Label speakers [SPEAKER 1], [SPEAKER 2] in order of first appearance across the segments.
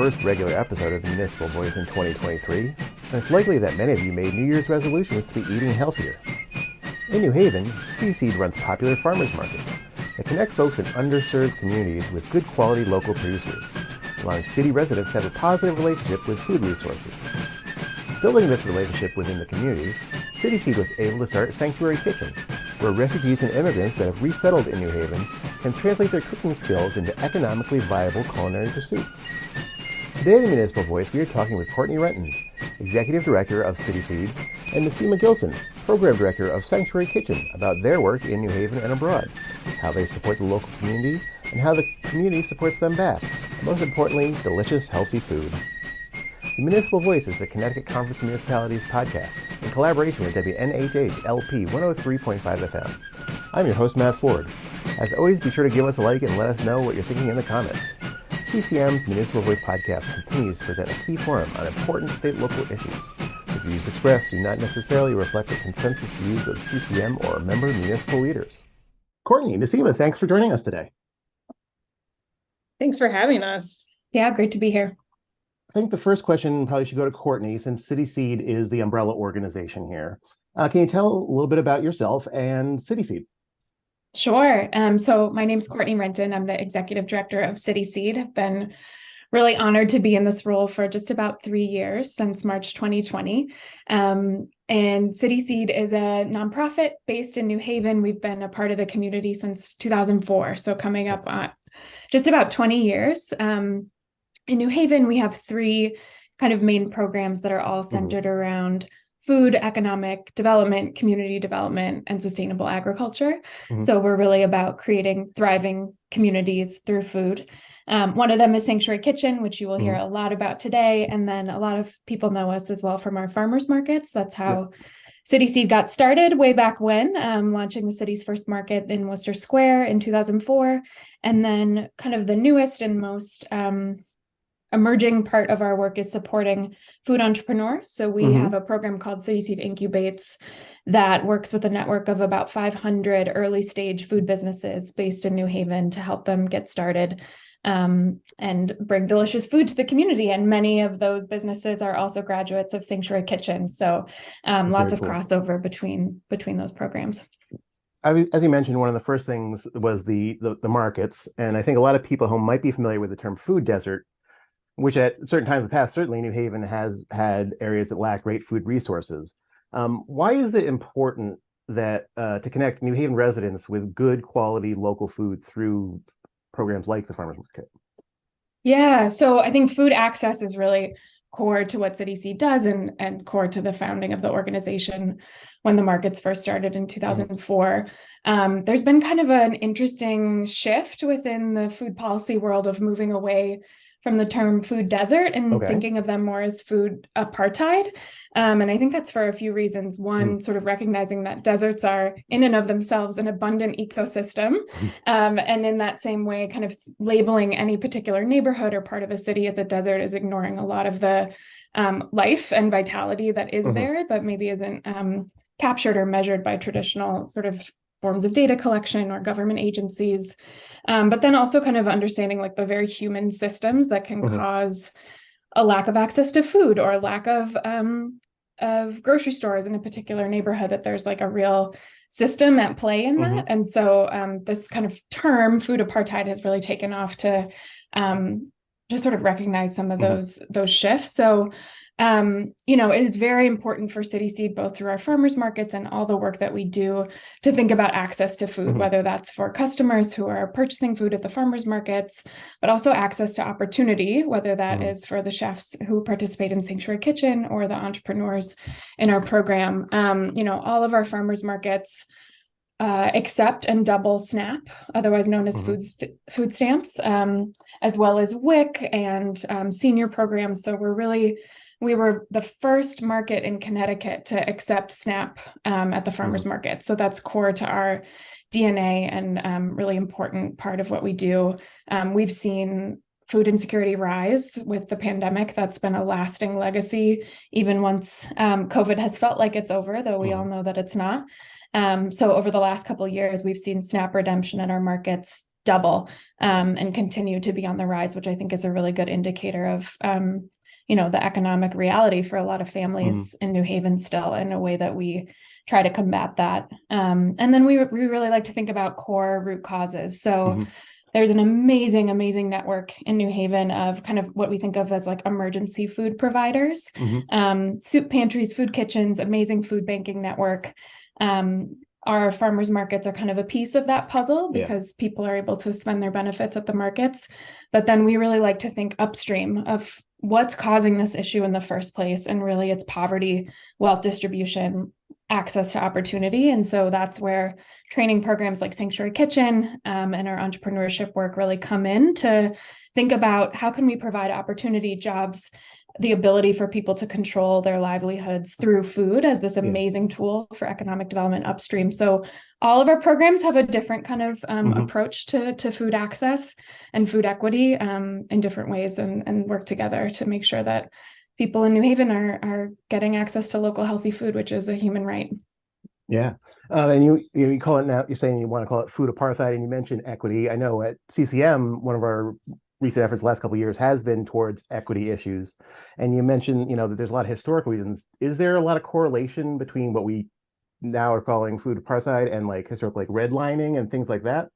[SPEAKER 1] first regular episode of the Municipal Voice in 2023, and it's likely that many of you made New Year's resolutions to be eating healthier. In New Haven, City Seed runs popular farmers markets that connect folks in underserved communities with good quality local producers, allowing city residents to have a positive relationship with food resources. Building this relationship within the community, City Seed was able to start Sanctuary Kitchen, where refugees and immigrants that have resettled in New Haven can translate their cooking skills into economically viable culinary pursuits. Today in the Municipal Voice, we are talking with Courtney Renton, Executive Director of City Seed, and Nasima Gilson, Program Director of Sanctuary Kitchen, about their work in New Haven and abroad, how they support the local community, and how the community supports them back, and most importantly, delicious, healthy food. The Municipal Voice is the Connecticut Conference of Municipalities podcast in collaboration with WNHH LP 103.5 FM. I'm your host, Matt Ford. As always, be sure to give us a like and let us know what you're thinking in the comments. CCM's Municipal Voice podcast continues to present a key forum on important state-local issues. The views expressed do not necessarily reflect the consensus views of CCM or member municipal leaders. Courtney, Nasima, thanks for joining us today.
[SPEAKER 2] Thanks for having us.
[SPEAKER 3] Yeah, great to be here.
[SPEAKER 1] I think the first question probably should go to Courtney, since City Seed is the umbrella organization here. Can you tell a little bit about yourself and City Seed?
[SPEAKER 3] Sure. So my name's Courtney Renton. I'm the Executive Director of City Seed. I've been really honored to be in this role for just about 3 years, since March 2020. And City Seed is a nonprofit based in New Haven. We've been a part of the community since 2004, so coming up on just about 20 years. In New Haven, we have 3 kind of main programs that are all centered around food, economic development, community development, and sustainable agriculture. So we're really about creating thriving communities through food. One of them is Sanctuary Kitchen, which you will hear a lot about today. And then a lot of people know us as well from our farmers markets. That's how City Seed got started way back when, launching the city's first market in Worcester Square in 2004. And then kind of the newest and most emerging part of our work is supporting food entrepreneurs. So we have a program called City Seed Incubates that works with a network of about 500 early stage food businesses based in New Haven to help them get started and bring delicious food to the community. And many of those businesses are also graduates of Sanctuary Kitchen. So lots of crossover between those programs.
[SPEAKER 1] As you mentioned, one of the first things was the markets. And I think a lot of people who might be familiar with the term food desert, which at certain times in the past, certainly New Haven has had areas that lack great food resources. Why is it important that to connect New Haven residents with good quality local food through programs like the Farmers Market?
[SPEAKER 3] Yeah, so I think food access is really core to what City Seed does and core to the founding of the organization when the markets first started in 2004. There's been kind of an interesting shift within the food policy world of moving away from the term food desert and thinking of them more as food apartheid. And I think that's for a few reasons. One, sort of recognizing that deserts are in and of themselves an abundant ecosystem. And in that same way, kind of labeling any particular neighborhood or part of a city as a desert is ignoring a lot of the life and vitality that is there, but maybe isn't captured or measured by traditional sort of forms of data collection or government agencies, but then also kind of understanding like the very human systems that can cause a lack of access to food or lack of grocery stores in a particular neighborhood, that there's like a real system at play in that. And so this kind of term food apartheid has really taken off to just sort of recognize some of those shifts. So it is very important for City Seed, both through our farmers markets and all the work that we do, to think about access to food, whether that's for customers who are purchasing food at the farmers markets, but also access to opportunity, whether that is for the chefs who participate in Sanctuary Kitchen or the entrepreneurs in our program. All of our farmers markets accept and double SNAP, otherwise known as food stamps, as well as WIC and senior programs. So we were the first market in Connecticut to accept SNAP at the farmers market. So that's core to our DNA and really important part of what we do. We've seen food insecurity rise with the pandemic. That's been a lasting legacy, even once COVID has felt like it's over, though we all know that it's not. So over the last couple of years, we've seen SNAP redemption in our markets double and continue to be on the rise, which I think is a really good indicator of the economic reality for a lot of families in New Haven still, in a way that we try to combat that. And then we really like to think about core root causes. So there's an amazing network in New Haven of kind of what we think of as like emergency food providers, soup pantries, food kitchens, amazing food banking network. Our farmers markets are kind of a piece of that puzzle because people are able to spend their benefits at the markets. But then we really like to think upstream of what's causing this issue in the first place. And really it's poverty, wealth distribution, access to opportunity. And so that's where training programs like Sanctuary Kitchen and our entrepreneurship work really come in to think about how can we provide opportunity, jobs, the ability for people to control their livelihoods through food as this amazing tool for economic development upstream. So all of our programs have a different kind of approach to food access and food equity in different ways, and work together to make sure that people in New Haven are getting access to local healthy food, which is a human right.
[SPEAKER 1] Yeah. And you call it now, you're saying you want to call it food apartheid, and you mentioned equity. I know at CCM, one of our recent efforts the last couple of years has been towards equity issues. And you mentioned, that there's a lot of historical reasons. Is there a lot of correlation between what we now are calling food apartheid and like historical like redlining and things like that?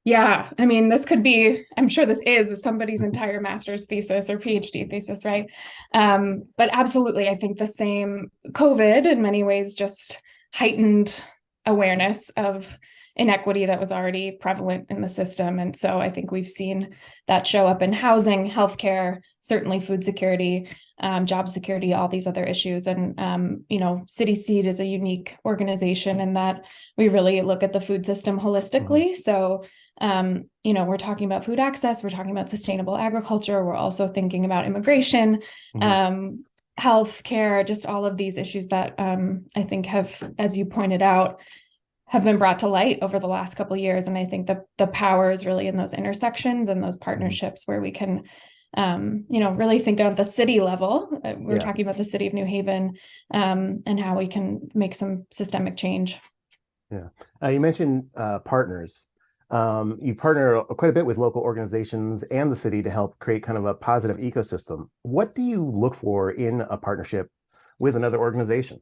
[SPEAKER 3] Yeah, I mean, this could be, I'm sure this is somebody's entire master's thesis or PhD thesis, right? But absolutely, I think the same COVID in many ways just heightened awareness of inequity that was already prevalent in the system. And so I think we've seen that show up in housing, healthcare, certainly food security, job security, all these other issues. And, City Seed is a unique organization in that we really look at the food system holistically. So, we're talking about food access, we're talking about sustainable agriculture, we're also thinking about immigration, healthcare, just all of these issues that I think have, as you pointed out, have been brought to light over the last couple of years. And I think the power is really in those intersections and those partnerships where we can, really think at the city level. We're talking about the city of New Haven and how we can make some systemic change.
[SPEAKER 1] Yeah. You mentioned partners. You partner quite a bit with local organizations and the city to help create kind of a positive ecosystem. What do you look for in a partnership with another organization?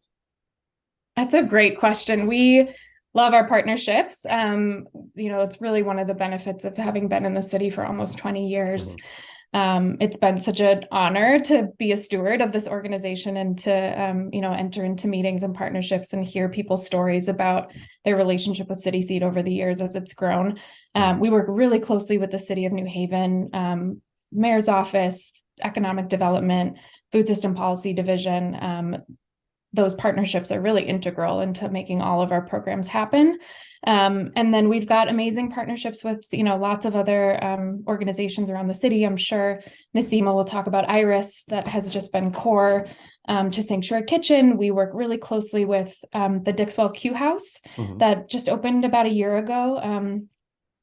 [SPEAKER 3] That's a great question. We love our partnerships. It's really one of the benefits of having been in the city for almost 20 years. It's been such an honor to be a steward of this organization and to, enter into meetings and partnerships and hear people's stories about their relationship with City Seed over the years as it's grown. We work really closely with the city of New Haven, mayor's office, economic development, food system policy division. Those partnerships are really integral into making all of our programs happen. And then we've got amazing partnerships with, lots of other organizations around the city. I'm sure Nasima will talk about Iris, that has just been core to Sanctuary Kitchen. We work really closely with the Dixwell Q House that just opened about a year ago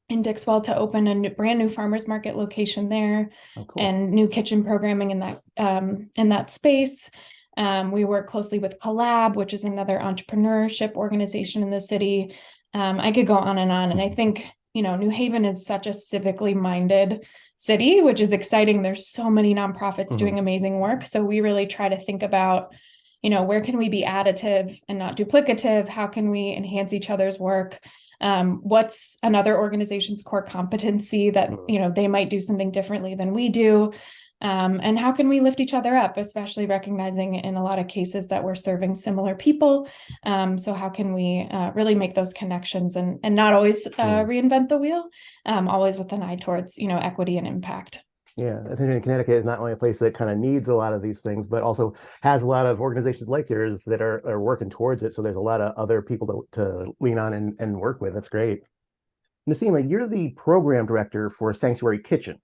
[SPEAKER 3] in Dixwell to open a brand new farmers market location there. And new kitchen programming in that space. We work closely with Collab, which is another entrepreneurship organization in the city. I could go on. And I think, New Haven is such a civically minded city, which is exciting. There's so many nonprofits doing amazing work. So we really try to think about, where can we be additive and not duplicative? How can we enhance each other's work? What's another organization's core competency that, they might do something differently than we do? And how can we lift each other up, especially recognizing in a lot of cases that we're serving similar people. So how can we really make those connections and not always reinvent the wheel, always with an eye towards, equity and impact.
[SPEAKER 1] Yeah, I think Connecticut is not only a place that kind of needs a lot of these things, but also has a lot of organizations like yours that are working towards it. So there's a lot of other people to lean on and work with. That's great. Nasima, you're the program director for Sanctuary Kitchen,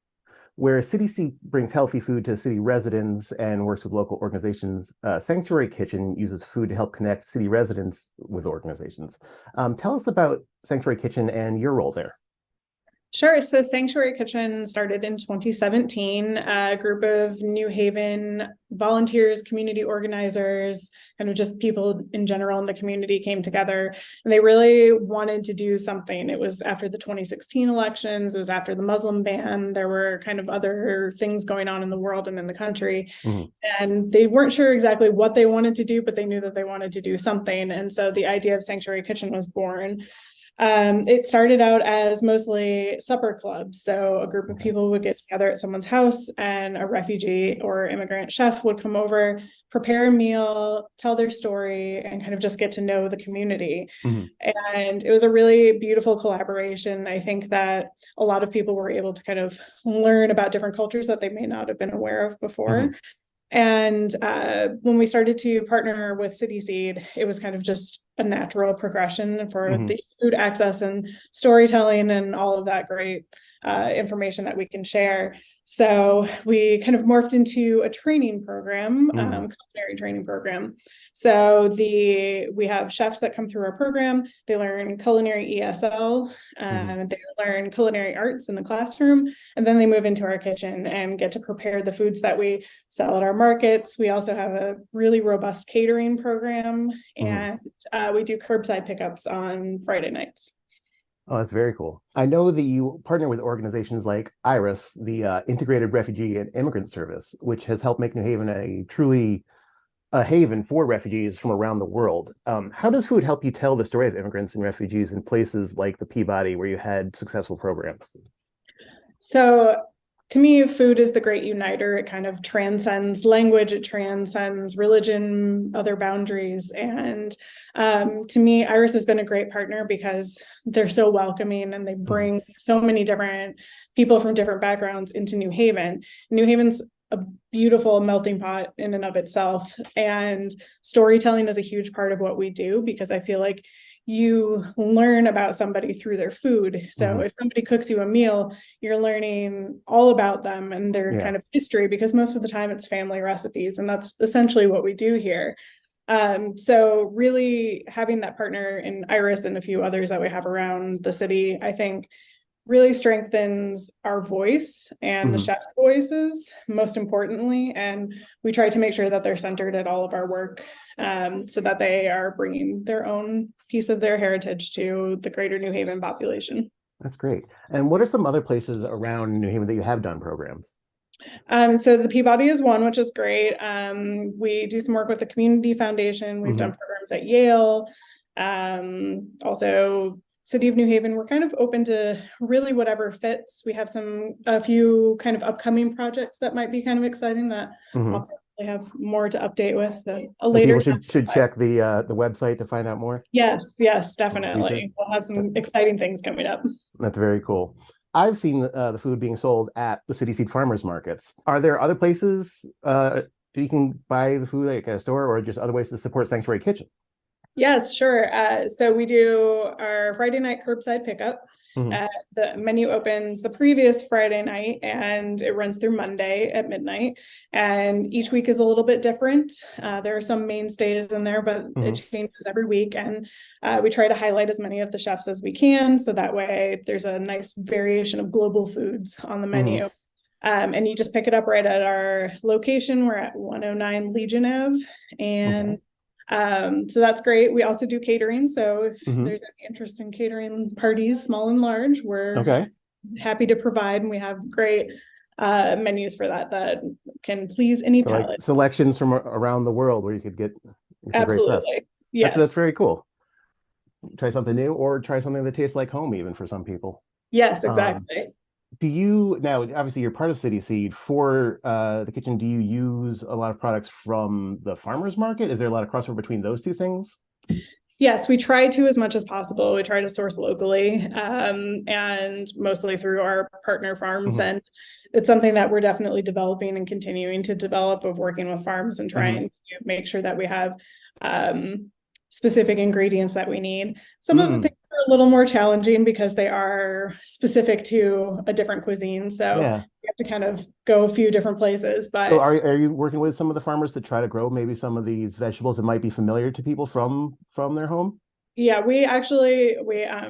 [SPEAKER 1] where City Seed brings healthy food to city residents and works with local organizations. Sanctuary Kitchen uses food to help connect city residents with organizations. Tell us about Sanctuary Kitchen and your role there.
[SPEAKER 2] Sure. So Sanctuary Kitchen started in 2017. A group of New Haven volunteers, community organizers, kind of just people in general in the community came together, and they really wanted to do something. It was after the 2016 elections. It was after the Muslim ban. There were kind of other things going on in the world and in the country.
[SPEAKER 1] Mm-hmm.
[SPEAKER 2] And they weren't sure exactly what they wanted to do, but they knew that they wanted to do something. And so the idea of Sanctuary Kitchen was born. It started out as mostly supper clubs. So a group of people would get together at someone's house, and a refugee or immigrant chef would come over, prepare a meal, tell their story, and kind of just get to know the community.
[SPEAKER 1] Mm-hmm.
[SPEAKER 2] And it was a really beautiful collaboration. I think that a lot of people were able to kind of learn about different cultures that they may not have been aware of before.
[SPEAKER 1] Mm-hmm.
[SPEAKER 2] And when we started to partner with City Seed, it was kind of just a natural progression for
[SPEAKER 1] Mm-hmm.
[SPEAKER 2] the food access and storytelling and all of that great information that we can share. So we kind of morphed into a training program, culinary training program. So we have chefs that come through our program. They learn culinary ESL, they learn culinary arts in the classroom, and then they move into our kitchen and get to prepare the foods that we sell at our markets. We also have a really robust catering program, and we do curbside pickups on Friday nights.
[SPEAKER 1] Oh, that's very cool. I know that you partner with organizations like IRIS, the Integrated Refugee and Immigrant Service, which has helped make New Haven a haven for refugees from around the world. How does food help you tell the story of immigrants and refugees in places like the Peabody, where you had successful programs?
[SPEAKER 2] So to me, food is the great uniter. It kind of transcends language, it transcends religion, other boundaries. And to me, Iris has been a great partner because they're so welcoming, and they bring so many different people from different backgrounds into New Haven. New Haven's a beautiful melting pot in and of itself. And storytelling is a huge part of what we do, because I feel like you learn about somebody through their food. So if somebody cooks you a meal, you're learning all about them and their kind of history, because most of the time it's family recipes, and that's essentially what we do here. So really having that partner in Iris and a few others that we have around the city, I think really strengthens our voice and the chef's voices, most importantly. And we try to make sure that they're centered at all of our work, so that they are bringing their own piece of their heritage to the greater New Haven population.
[SPEAKER 1] That's great. And what are some other places around New Haven that you have done programs?
[SPEAKER 2] So the Peabody is one, which is great. We do some work with the Community Foundation. We've done programs at Yale. Also City of New Haven, we're kind of open to really whatever fits. We have a few kind of upcoming projects that might be kind of exciting that I'll probably have more to update with a later.
[SPEAKER 1] People should check the website to find out more.
[SPEAKER 2] Yes, definitely. We'll have some exciting things coming up.
[SPEAKER 1] That's very cool. I've seen the food being sold at the City Seed farmers markets. Are there other places you can buy the food, like a store, or just other ways to support Sanctuary Kitchen?
[SPEAKER 2] Yes, sure. So we do our Friday night curbside pickup. The menu opens the previous Friday night, and it runs through Monday at midnight. And each week is a little bit different. There are some mainstays in there, but it changes every week. And we try to highlight as many of the chefs as we can, so that way there's a nice variation of global foods on the menu. And you just pick it up right at our location. We're at 109 Legion Ave. And so that's great. We also do catering. So if there's any interest in catering parties, small and large, we're happy to provide. And we have great menus for that can please any palate.
[SPEAKER 1] Like selections from around the world where you could get
[SPEAKER 2] Absolutely.
[SPEAKER 1] Great stuff.
[SPEAKER 2] Yes.
[SPEAKER 1] That's very cool. Try something new, or try something that tastes like home, even for some people.
[SPEAKER 2] Yes, exactly.
[SPEAKER 1] Do you, now obviously you're part of City Seed, for the kitchen, do you use a lot of products from the farmers market? Is there a lot of crossover between those two things?
[SPEAKER 2] Yes, we try to as much as possible. We try to source locally, and mostly through our partner farms. And it's something that we're definitely developing and continuing to develop, of working with farms and trying to make sure that we have specific ingredients that we need. Some of the things are a little more challenging because they are specific to a different cuisine. So you have to kind of go a few different places. But
[SPEAKER 1] so are you working with some of the farmers to try to grow maybe some of these vegetables that might be familiar to people from their home?
[SPEAKER 2] Yeah, we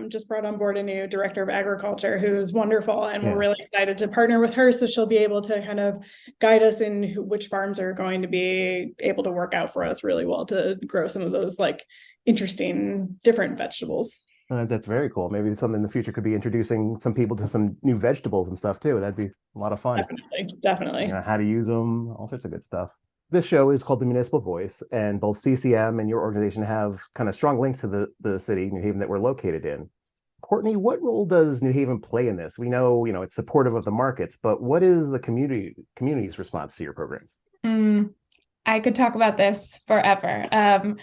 [SPEAKER 2] just brought on board a new director of agriculture who's wonderful, and we're really excited to partner with her. So she'll be able to kind of guide us in which farms are going to be able to work out for us really well to grow some of those like interesting different vegetables.
[SPEAKER 1] That's very cool. Maybe something in the future could be introducing some people to some new vegetables and stuff too. That'd be a lot of fun.
[SPEAKER 2] Definitely.
[SPEAKER 1] You know, how to use them, all sorts of good stuff. This show is called the Municipal Voice, and both CCM and your organization have kind of strong links to the city, New Haven, that we're located in. Courtney, what role does New Haven play in this? We know, it's supportive of the markets, but what is the community's response to your programs?
[SPEAKER 3] I could talk about this forever.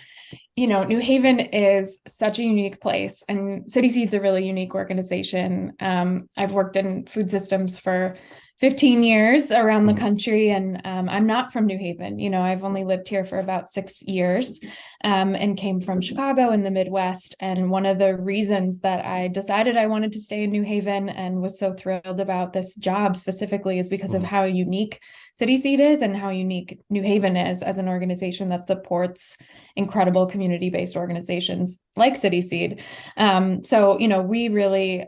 [SPEAKER 3] New Haven is such a unique place, and City Seed's a really unique organization. I've worked in food systems for 15 years around the country, and I'm not from New Haven. I've only lived here for about 6 years, and came from Chicago in the Midwest. And one of the reasons that I decided I wanted to stay in New Haven and was so thrilled about this job specifically is because of how unique City Seed is and how unique New Haven is as an organization that supports incredible community-based organizations like City Seed. So we really,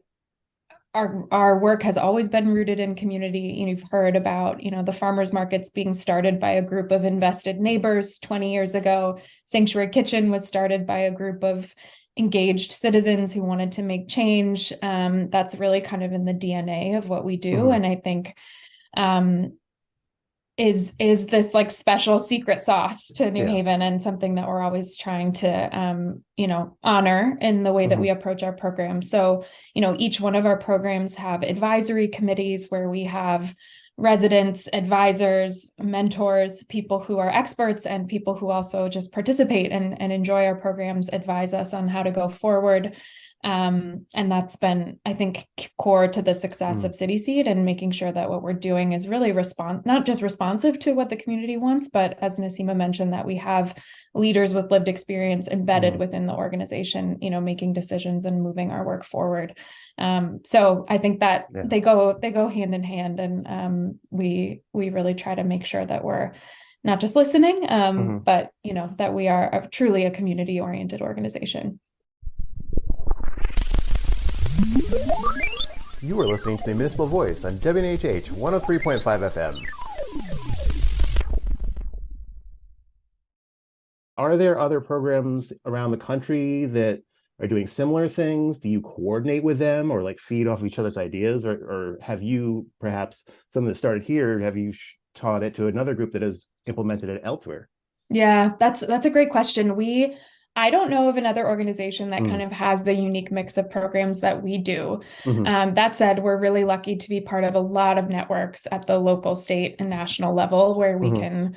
[SPEAKER 3] our work has always been rooted in community. You've heard about, the farmers markets being started by a group of invested neighbors 20 years ago. Sanctuary Kitchen was started by a group of engaged citizens who wanted to make change. That's really kind of in the DNA of what we do. And I think is this like special secret sauce to New Haven, and something that we're always trying to honor in the way that we approach our program. So each one of our programs have advisory committees where we have residents, advisors, mentors, people who are experts, and people who also just participate and enjoy our programs, advise us on how to go forward. And that's been, I think, core to the success of City Seed, and making sure that what we're doing is really not just responsive to what the community wants, but as Naseema mentioned, that we have leaders with lived experience embedded within the organization, making decisions and moving our work forward. So I think that they go hand in hand, and we really try to make sure that we're not just listening, but that we are truly a community-oriented organization.
[SPEAKER 1] You are listening to the Municipal Voice on WNHH 103.5 FM. Are there other programs around the country that are doing similar things? Do you coordinate with them or like feed off of each other's ideas? Or have you, perhaps something that started here, have you taught it to another group that has implemented it elsewhere?
[SPEAKER 3] Yeah, that's a great question. I don't know of another organization that kind of has the unique mix of programs that we do. That said, we're really lucky to be part of a lot of networks at the local, state, and national level where we can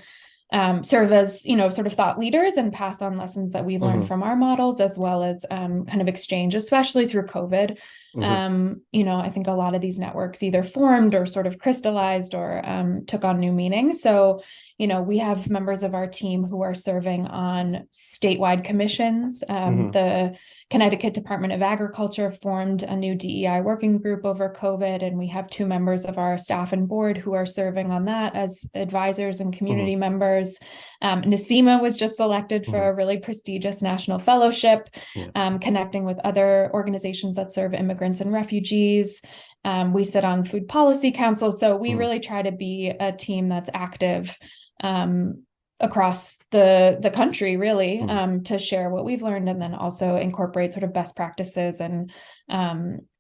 [SPEAKER 3] serve as, sort of thought leaders and pass on lessons that we've learned from our models, as well as kind of exchange, especially through COVID. I think a lot of these networks either formed or sort of crystallized or took on new meaning. So, we have members of our team who are serving on statewide commissions. The Connecticut Department of Agriculture formed a new DEI working group over COVID, and we have 2 members of our staff and board who are serving on that as advisors and community members. Naseema was just selected for a really prestigious national fellowship, connecting with other organizations that serve immigrants and refugees. We sit on Food Policy Council, so we really try to be a team that's active across the country, really, to share what we've learned, and then also incorporate sort of best practices and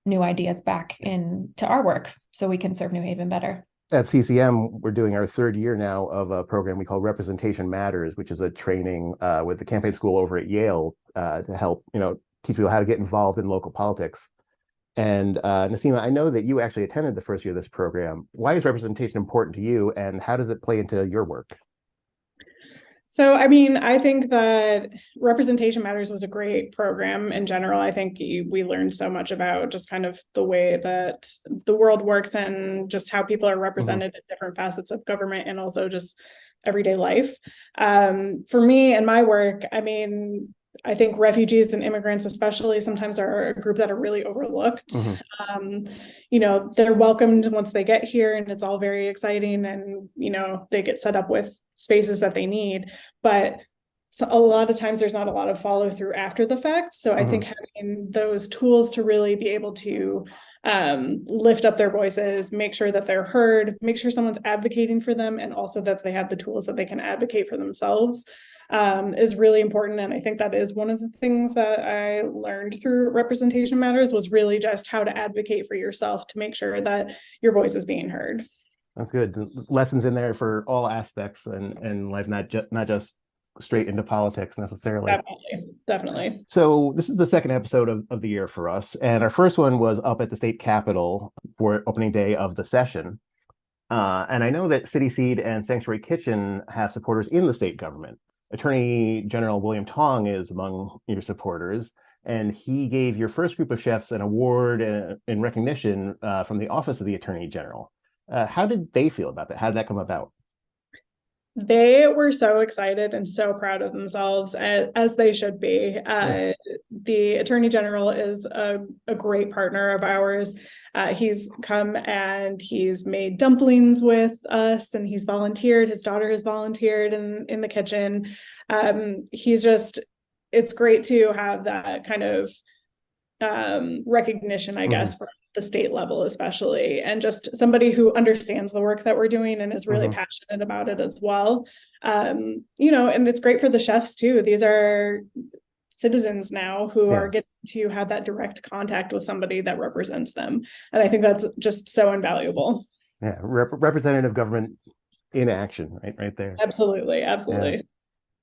[SPEAKER 3] new ideas back into our work so we can serve New Haven better.
[SPEAKER 1] At CCM, we're doing our 3rd year now of a program we call Representation Matters, which is a training with the campaign school over at Yale to help, teach people how to get involved in local politics. And Naseema, I know that you actually attended the first year of this program. Why is representation important to you, and how does it play into your work?
[SPEAKER 2] So, I think that Representation Matters was a great program in general. I think we learned so much about just kind of the way that the world works and just how people are represented in different facets of government and also just everyday life. For me and my work, I think refugees and immigrants especially sometimes are a group that are really overlooked. They're welcomed once they get here, and it's all very exciting, and they get set up with spaces that they need, but so a lot of times there's not a lot of follow through after the fact. So I think having those tools to really be able to lift up their voices, make sure that they're heard, make sure someone's advocating for them, and also that they have the tools that they can advocate for themselves is really important. And I think that is one of the things that I learned through Representation Matters, was really just how to advocate for yourself to make sure that your voice is being heard.
[SPEAKER 1] That's good. Lessons in there for all aspects and life, not just straight into politics necessarily.
[SPEAKER 2] Definitely.
[SPEAKER 1] So this is the second episode of the year for us, and our first one was up at the state capitol for opening day of the session. And I know that City Seed and Sanctuary Kitchen have supporters in the state government. Attorney General William Tong is among your supporters, and he gave your first group of chefs an award in recognition from the Office of the Attorney General. How did they feel about that? How did that come about?
[SPEAKER 2] They were so excited and so proud of themselves, as they should be. The Attorney General is a great partner of ours. He's come and he's made dumplings with us, and he's volunteered. His daughter has volunteered in the kitchen. It's great to have that kind of recognition, I guess, from the state level especially, and just somebody who understands the work that we're doing and is really passionate about it as well. And it's great for the chefs too. These are citizens now who are getting to have that direct contact with somebody that represents them, and I think that's just so invaluable.
[SPEAKER 1] Yeah, representative government in action, right there.
[SPEAKER 2] Absolutely.
[SPEAKER 1] Yeah.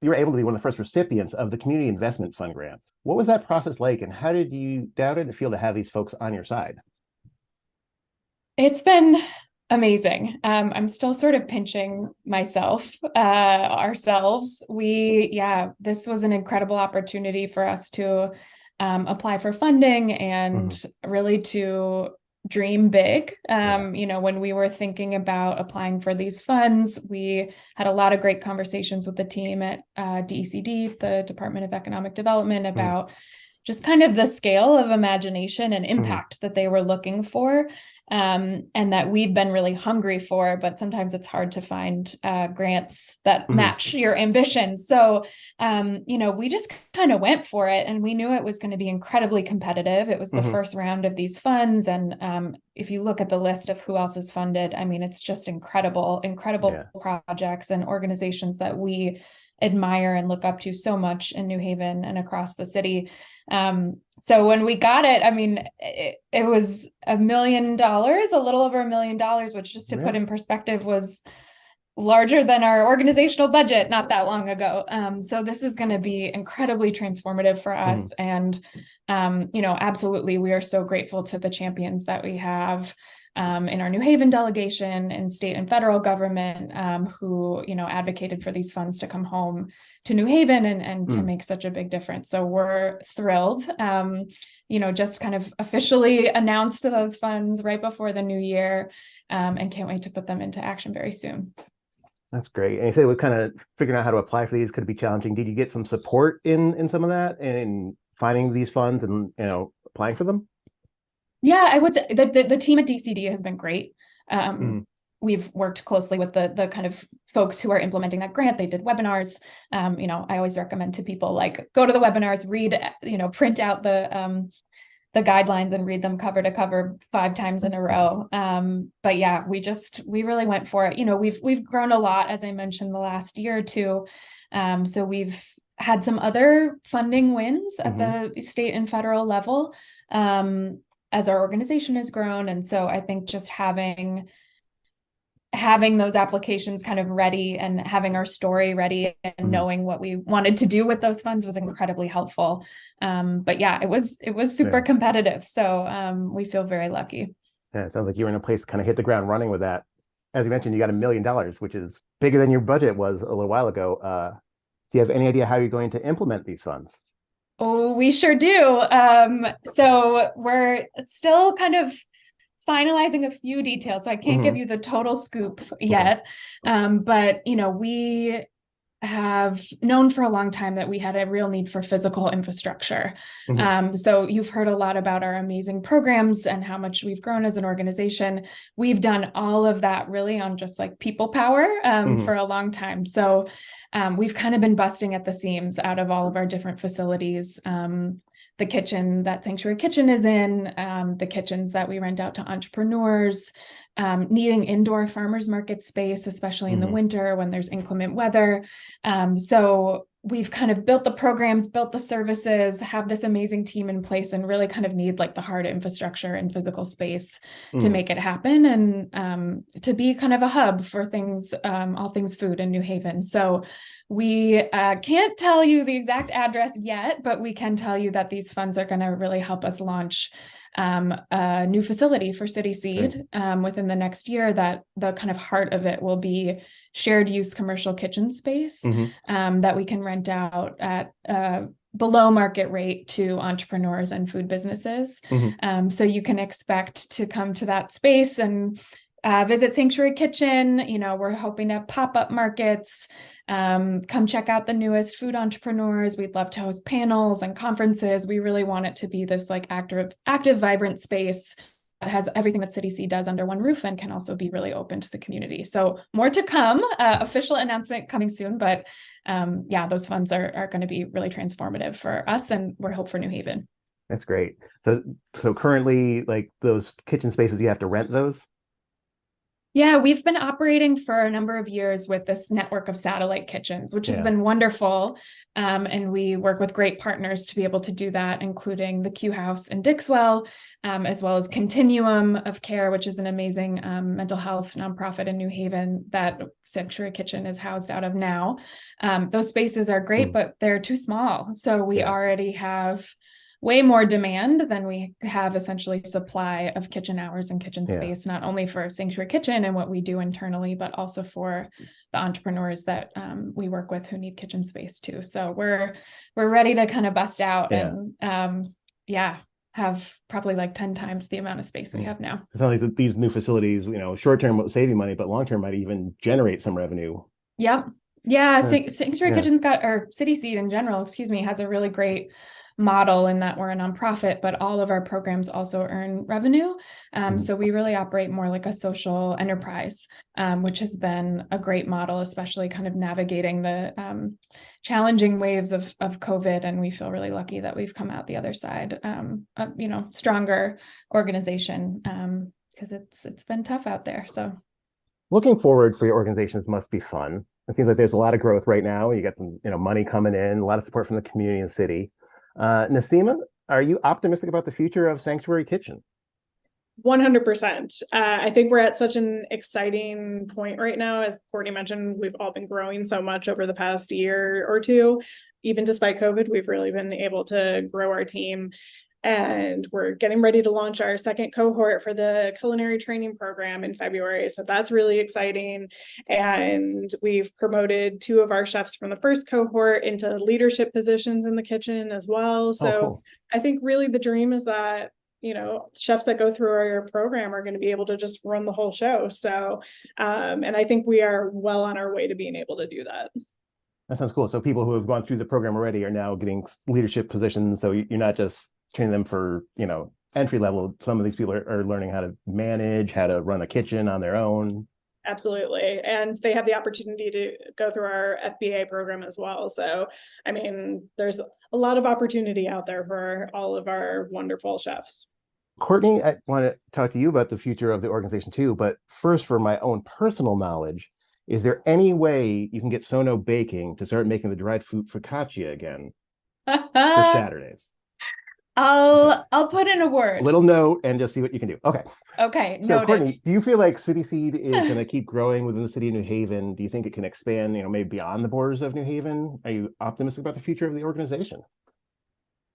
[SPEAKER 1] You were able to be one of the first recipients of the Community Investment Fund grants. What was that process like, and how did it feel to have these folks on your side?
[SPEAKER 3] It's been amazing. I'm still sort of pinching myself, ourselves. This was an incredible opportunity for us to apply for funding and really to dream big. When we were thinking about applying for these funds, we had a lot of great conversations with the team at DECD, the Department of Economic Development, about just kind of the scale of imagination and impact that they were looking for, and that we've been really hungry for, but sometimes it's hard to find grants that match your ambition. So, we just kind of went for it, and we knew it was going to be incredibly competitive. It was the first round of these funds. And if you look at the list of who else is funded, I mean, it's just incredible projects and organizations that we admire and look up to so much in New Haven and across the city. So when we got it, I mean, it was $1 million, a little over $1 million, which, just to put in perspective, was larger than our organizational budget not that long ago. So this is going to be incredibly transformative for us. And, absolutely, we are so grateful to the champions that we have in our New Haven delegation and state and federal government, who, advocated for these funds to come home to New Haven and to make such a big difference. So we're thrilled, just kind of officially announced those funds right before the new year, and can't wait to put them into action very soon.
[SPEAKER 1] That's great. And you said we're kind of figuring out how to apply for these could be challenging. Did you get some support in some of that, in finding these funds and, applying for them? Yeah,
[SPEAKER 3] I would say the team at DCD has been great. We've worked closely with the kind of folks who are implementing that grant. They did webinars. I always recommend to people, like, go to the webinars, read, print out the guidelines and read them cover to cover 5 times in a row. But yeah, we really went for it. We've grown a lot, as I mentioned, the last year or two. So we've had some other funding wins at the state and federal level, as our organization has grown. And so I think just having those applications kind of ready and having our story ready and knowing what we wanted to do with those funds was incredibly helpful. But yeah, it was super competitive. So we feel very lucky.
[SPEAKER 1] Yeah, it sounds like you were in a place to kind of hit the ground running with that. As you mentioned, you got $1 million, which is bigger than your budget was a little while ago. Do you have any idea how you're going to implement these funds?
[SPEAKER 3] Oh, we sure do. So we're still kind of finalizing a few details. So I can't give you the total scoop yet. But, we have known for a long time that we had a real need for physical infrastructure. So you've heard a lot about our amazing programs and how much we've grown as an organization. We've done all of that really on just like people power for a long time. So we've kind of been busting at the seams out of all of our different facilities. The kitchen that Sanctuary Kitchen is in, the kitchens that we rent out to entrepreneurs, needing indoor farmers market space, especially in the winter when there's inclement weather. So we've kind of built the programs, built the services, have this amazing team in place, and really kind of need like the hard infrastructure and physical space to make it happen, and to be kind of a hub for things, all things food in New Haven. So we can't tell you the exact address yet, but we can tell you that these funds are going to really help us launch a new facility for City Seed within the next year. That the kind of heart of it will be shared use commercial kitchen space that we can rent out at below market rate to entrepreneurs and food businesses. So you can expect to come to that space and visit Sanctuary Kitchen. You know, we're hoping to have pop-up markets. Come check out the newest food entrepreneurs. We'd love to host panels and conferences. We really want it to be this like active, vibrant space that has everything that City C does under one roof and can also be really open to the community. So more to come, official announcement coming soon, but yeah, those funds are going to be really transformative for us, and we're hope for New Haven.
[SPEAKER 1] That's great. So currently, like those kitchen spaces, you have to rent those?
[SPEAKER 3] Yeah, we've been operating for a number of years with this network of satellite kitchens, which has been wonderful. And we work with great partners to be able to do that, including the Q House in Dixwell, as well as Continuum of Care, which is an amazing mental health nonprofit in New Haven that Sanctuary Kitchen is housed out of now. Those spaces are great, but they're too small. So we already have way more demand than we have essentially supply of kitchen hours and kitchen space, not only for Sanctuary Kitchen and what we do internally, but also for the entrepreneurs that we work with who need kitchen space too. So we're ready to kind of bust out and have probably like 10 times the amount of space we have now.
[SPEAKER 1] It's not like these new facilities, you know, short-term will save you money, but long-term might even generate some revenue.
[SPEAKER 3] Yep. Yeah. Sanctuary Kitchen's got, or City Seed in general, has a really great model in that we're a nonprofit, but all of our programs also earn revenue. So we really operate more like a social enterprise, which has been a great model, especially kind of navigating the challenging waves of COVID. And we feel really lucky that we've come out the other side, stronger organization, because it's been tough out there. So
[SPEAKER 1] looking forward for your organizations must be fun. It seems like there's a lot of growth right now. You got some, money coming in, a lot of support from the community and city. Naseema, are you optimistic about the future of Sanctuary Kitchen?
[SPEAKER 2] 100%. I think we're at such an exciting point right now. As Courtney mentioned, we've all been growing so much over the past year or two. Even despite COVID, we've really been able to grow our team. And we're getting ready to launch our second cohort for the culinary training program in February. So that's really exciting. And we've promoted 2 of our chefs from the first cohort into leadership positions in the kitchen as well. So
[SPEAKER 1] cool.
[SPEAKER 2] I think really the dream is that, chefs that go through our program are going to be able to just run the whole show. So, and I think we are well on our way to being able to do that.
[SPEAKER 1] That sounds cool. So people who have gone through the program already are now getting leadership positions. So you're not just training them for, entry level. Some of these people are learning how to manage, how to run a kitchen on their own.
[SPEAKER 2] Absolutely. And they have the opportunity to go through our FBA program as well. So, I mean, there's a lot of opportunity out there for all of our wonderful chefs.
[SPEAKER 1] Courtney, I want to talk to you about the future of the organization too. But first, for my own personal knowledge, is there any way you can get Sono Baking to start making the dried fruit focaccia again for Saturdays?
[SPEAKER 3] I'll put in a word.
[SPEAKER 1] A little note and just see what you can do. Okay.
[SPEAKER 3] Okay.
[SPEAKER 1] So
[SPEAKER 3] noted.
[SPEAKER 1] Courtney, do you feel like City Seed is going to keep growing within the city of New Haven? Do you think it can expand, maybe beyond the borders of New Haven? Are you optimistic about the future of the organization?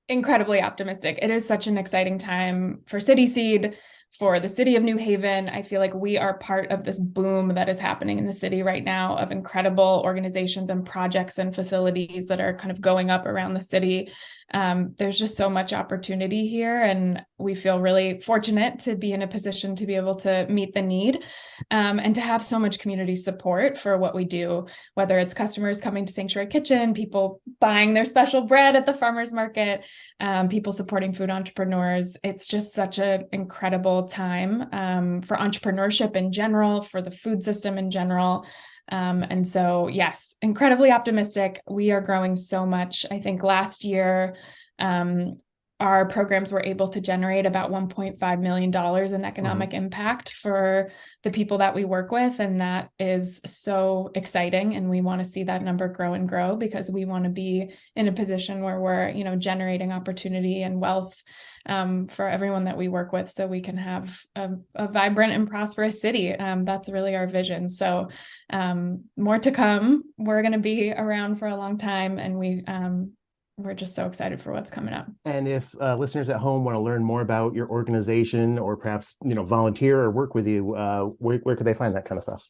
[SPEAKER 3] Incredibly optimistic. It is such an exciting time for City Seed, for the city of New Haven. I feel like we are part of this boom that is happening in the city right now of incredible organizations and projects and facilities that are kind of going up around the city. There's just so much opportunity here, and we feel really fortunate to be in a position to be able to meet the need, and to have so much community support for what we do, whether it's customers coming to Sanctuary Kitchen, people buying their special bread at the farmers market, people supporting food entrepreneurs. It's just such an incredible time for entrepreneurship in general, for the food system in general. And so, yes, incredibly optimistic. We are growing so much. I think last year, our programs were able to generate about $1.5 million in economic impact for the people that we work with. And that is so exciting. And we want to see that number grow and grow, because we want to be in a position where we're, generating opportunity and wealth for everyone that we work with, so we can have a vibrant and prosperous city. That's really our vision. So more to come. We're going to be around for a long time, and we're just so excited for what's coming up.
[SPEAKER 1] And if listeners at home want to learn more about your organization, or perhaps, volunteer or work with you, where could they find that kind of stuff?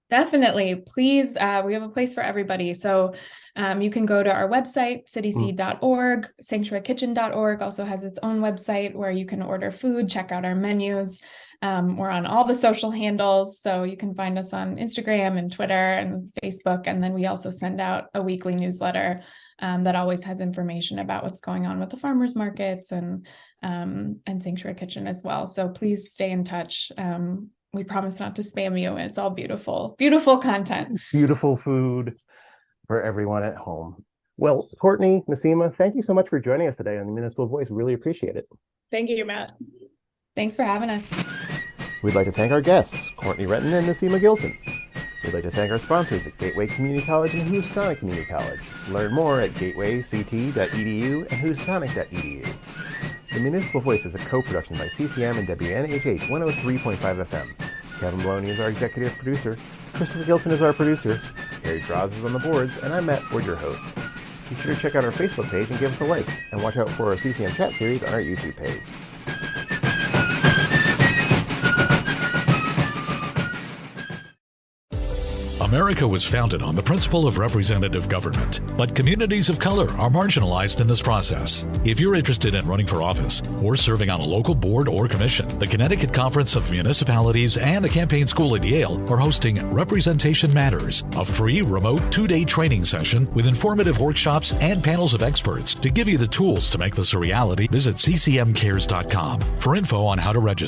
[SPEAKER 3] Definitely. Please, we have a place for everybody. So you can go to our website, cityseed.org. Sanctuarykitchen.org also has its own website where you can order food, check out our menus. We're on all the social handles, so you can find us on Instagram and Twitter and Facebook. And then we also send out a weekly newsletter that always has information about what's going on with the farmers markets and Sanctuary Kitchen as well. So please stay in touch. We promise not to spam you. It's all beautiful, beautiful content.
[SPEAKER 1] Beautiful food for everyone at home. Well, Courtney, Naseema, thank you so much for joining us today on the Municipal Voice. Really appreciate it.
[SPEAKER 2] Thank you, Matt.
[SPEAKER 3] Thanks for having us.
[SPEAKER 1] We'd like to thank our guests, Courtney Renton and Naseema Gilson. We'd like to thank our sponsors at Gateway Community College and Housatonic Community College. Learn more at gatewayct.edu and housatonic.edu. The Municipal Voice is a co-production by CCM and WNHH 103.5 FM. Kevin Maloney is our executive producer. Christopher Gilson is our producer. Harry Draws is on the boards, and I'm Matt Ford, your host. Be sure to check out our Facebook page and give us a like, and watch out for our CCM chat series on our YouTube page.
[SPEAKER 4] America was founded on the principle of representative government, but communities of color are marginalized in this process. If you're interested in running for office or serving on a local board or commission, the Connecticut Conference of Municipalities and the Campaign School at Yale are hosting Representation Matters, a free remote 2-day training session with informative workshops and panels of experts to give you the tools to make this a reality. Visit ccmcares.com for info on how to register.